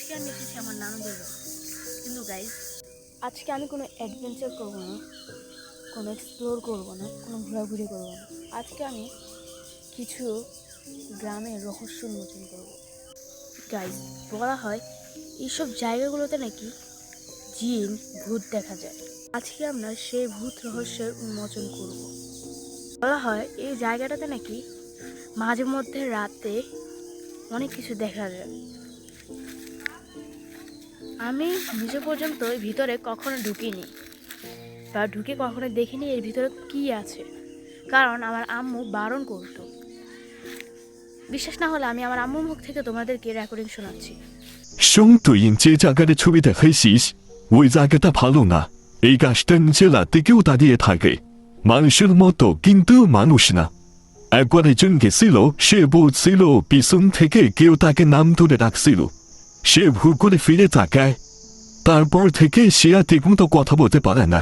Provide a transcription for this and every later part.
আজকে আমি এসেছি আমার নানুদের বাড়ি। কিন্তু গাইজ আজকে আমি কোনো অ্যাডভেঞ্চার করবো না, কোনো এক্সপ্লোর করবো না, কোনো ঘোরাঘুরি করবো না। আজকে আমি কিছু গ্রামের রহস্য উন্মোচন করবো। গাইজ বলা হয় এইসব জায়গাগুলোতে নাকি জিন ভূত দেখা যায়। আজকে আমরা সেই ভূত রহস্যের উন্মোচন করব। বলা হয় এই জায়গাটাতে নাকি মাঝে মধ্যে রাতে অনেক কিছু দেখা যায়। আমি নিজে পর্যন্ত এর ভিতরে কখনো ঢুকিনি বা ঢুকে কখনো দেখিনি এর ভিতরে কি আছে, কারণ আমার আম্মু বারণ করতো। বিশ্বাস না হলে আমি আমার আম্মুর মুখ থেকে তোমাদেরকে রেকর্ডিং শোনাচ্ছি। 兄弟যে জায়গাটা ছবিতে হেসিস ওই জায়গাটা ভালো না। এই গাছটা জেলাতে কেউ দাঁড়িয়ে থাকে মানুষের মতো, কিন্তু মানুষ না। একবার একজন গেছিল, সে বলছিল পিছন থেকে কেউ তাকে নাম ধরে রাখছিল। সে ভুল করে ফিরে তাকায়, তারপর থেকে সে আর ঠিকমতো কথা বলতে পারে না।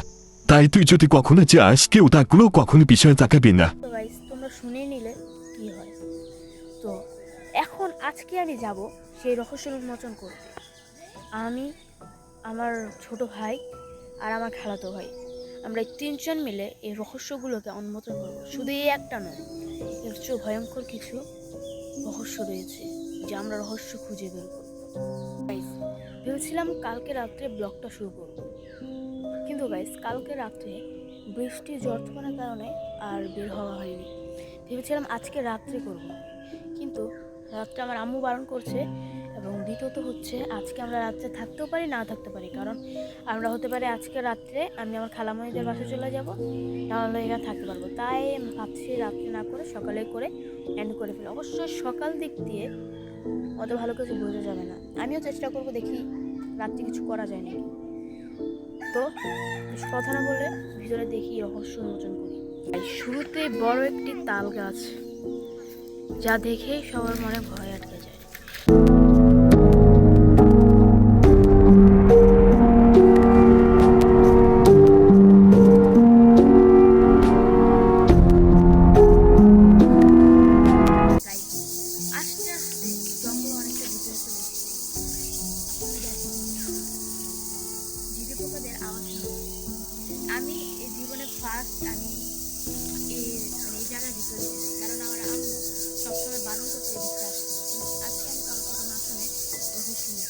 তাই তুই যদি কখনো যাস, কেউ ডাকলো কখনো পিছনে তাকাবি না। তো গাইস তোমরা শুনে নিলে কি হয়। তো এখন আজকে আমি যাব সেই রহস্য উন্মোচন করতে। আমি, আমার ছোট ভাই আর আমার খালাতো ভাই, আমরা এই তিনজন মিলে এই রহস্যগুলোকে উন্মোচন করব। শুধু এই একটা নয়, এর চেয়েও ভয়ঙ্কর কিছু রহস্য রয়েছে যে আমরা রহস্য খুঁজে বের করব। গাইস ভেবেছিলাম কালকে রাত্রে ব্লগটা শুরু করব, কিন্তু গাইস কালকে রাত্রে বৃষ্টি ঝড় তুফানের কারণে আর বের হওয়া হয়নি। ভেবেছিলাম আজকে রাত্রে করব, কিন্তু রাত্রে আমার আম্মু বারণ করছে। এবং দ্বিতীয়ত হচ্ছে আজকে আমরা রাত্রে থাকতেও পারি, না থাকতে পারি, কারণ আমরা হতে পারে আজকে রাত্রে আমি আমার খালামণিদের বাসায় চলে যাব, নাহলে এখানে থাকতে পারবো। তাই আমি ভাবছি রাত্রে না করে সকালে করে এন্ড করে ফেলি। অবশ্যই সকাল দিক দিয়ে অত ভালো কিছু বোঝা যাবে না। আমিও চেষ্টা করব, দেখি রাত্রে কিছু করা যায় নাকি। তো বেশি কথা না বলে ভিতরে দেখি রহস্য উন্মোচন করি। শুরুতে বড় একটি তাল গাছ, যা দেখে সবার মনে ভয় আটকে যায়। আস্তে আস্তে জঙ্গল অনেকটা ভিতরে চলে ঝিঝি পোকাদের আওয়াজ শুনতে। আমি এই জীবনে ফার্স্ট আমি এই জায়গার ভিতরে গেছি, কারণ আমার আম্মু সবসময় বারণ করতে এই ভিতরে আসতে। কিন্তু আজকে আমি কারো কথা না শুনে রহস্য নিয়ে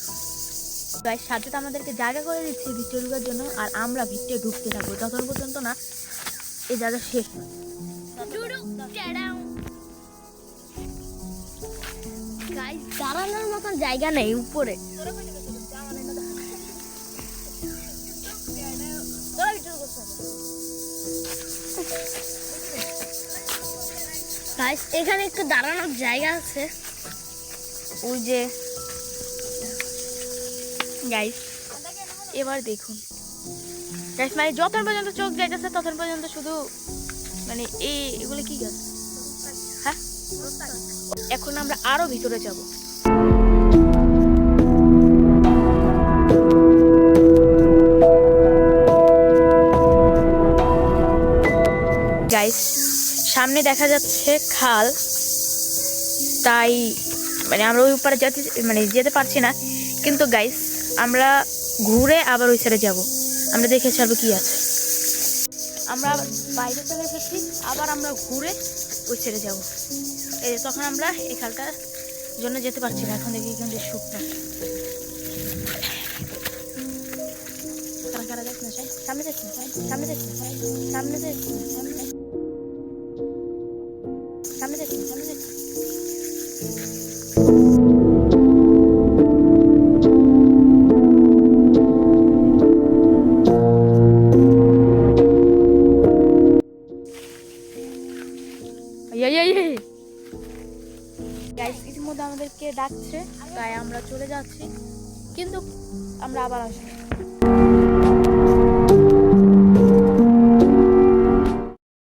গাইস সাথে তো আমাদেরকে জায়গা করে দিচ্ছে ভিতরে ঢোকার জন্য, আর আমরা ভিতরে ঢুকতে থাকবো যতক্ষণ পর্যন্ত না এই জায়গা শেষ হয়। গাইস দাঁড়ানোর মতন জায়গা নেই উপরে। গাইস এখানে একটু দাঁড়ানোর জায়গা আছে, ওই যে। গাইস এবার দেখুন গাইস, মানে যতক্ষণ পর্যন্ত চোখ যাইতেছে ততক্ষণ পর্যন্ত শুধু মানে এগুলো কি গাছ? হ্যাঁ, এখন আমরা আরো ভিতরে যাব। গাইস সামনে দেখা যাচ্ছে খাল, তাই মানে আমরা ওই উপরে যেতে পারছি না। কিন্তু গাইস আমরা ঘুরে আবার ওই সাইডে যাব, আমরা দেখে ছাড়বো কি আছে। আমরা বাইরে চলে এসেছি, আবার আমরা ঘুরে ওই সাইডে যাব। এই তখন আমরা এই খালটার জন্য যেতে পারছি না। এখন দেখি এখান থেকে শুকনো কারা কারা যাচ্ছে না, সামনে যাচ্ছে না, সামনে যাচ্ছে না, সামনে যাচ্ছে না, সামনে যাচ্ছে না, সামনে যাচ্ছে না। গাইস ইতিমধ্যে আমাদেরকে ডাকছে, তাই আমরা চলে যাচ্ছি, কিন্তু আমরা আবার আসবো।